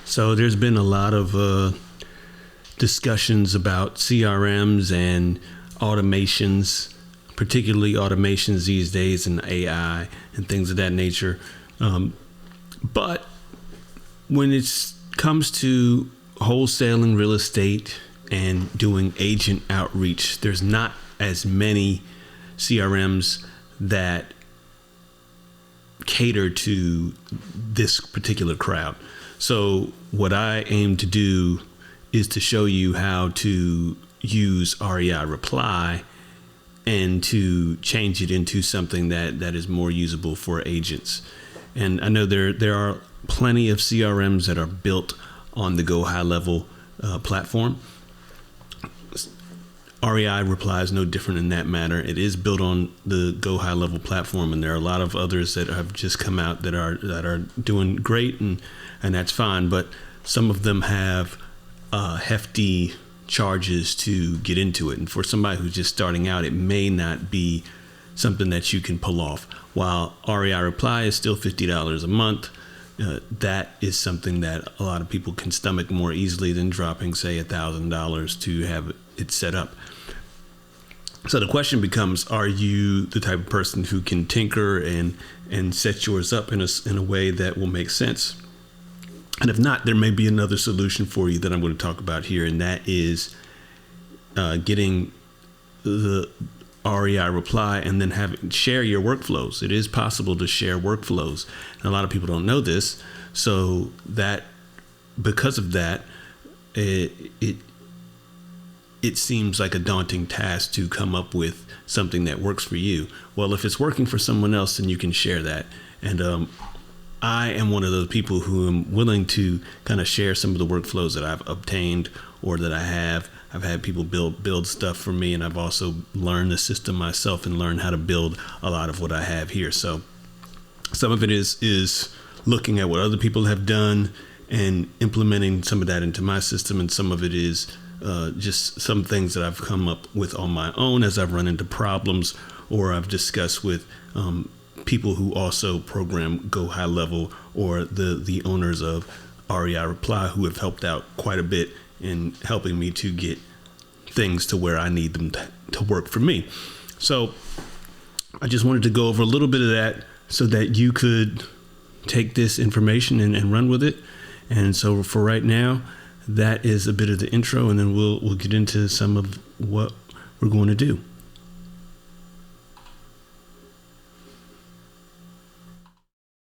So there's been a lot of discussions about CRMs and automations, particularly automations these days and AI and things of that nature. But when it comes to wholesaling real estate and doing agent outreach, there's not as many CRMs that cater to this particular crowd. So what I aim to do is to show you how to use REI Reply and to change it into something that is more usable for agents. And I know there are plenty of CRMs that are built on the Go High Level platform. REI Reply is no different in that matter. It is built on the Go High Level platform, and there are a lot of others that have just come out that are doing great, and that's fine. But some of them have hefty charges to get into it, and for somebody who's just starting out, it may not be something that you can pull off. While REI Reply is still $50 a month, that is something that a lot of people can stomach more easily than dropping, say, $1,000 to have it set up. So the question becomes, are you the type of person who can tinker and set yours up in a way that will make sense? And if not, there may be another solution for you that I'm going to talk about here, and that is getting the REI Reply and then share your workflows. It is possible to share workflows, and a lot of people don't know this. So that because of that, it seems like a daunting task to come up with something that works for you. Well, if it's working for someone else, then you can share that. And I am one of those people who am willing to kind of share some of the workflows that I've obtained or that I have. I've had people build stuff for me, and I've also learned the system myself and learned how to build a lot of what I have here. So some of it is looking at what other people have done and implementing some of that into my system, and some of it is just some things that I've come up with on my own as I've run into problems, or I've discussed with people who also program Go High Level, or the owners of REI Reply, who have helped out quite a bit in helping me to get things to where I need them to work for me. So I just wanted to go over a little bit of that so that you could take this information and run with it. And so for right now, that is a bit of the intro, and then we'll get into some of what we're going to do.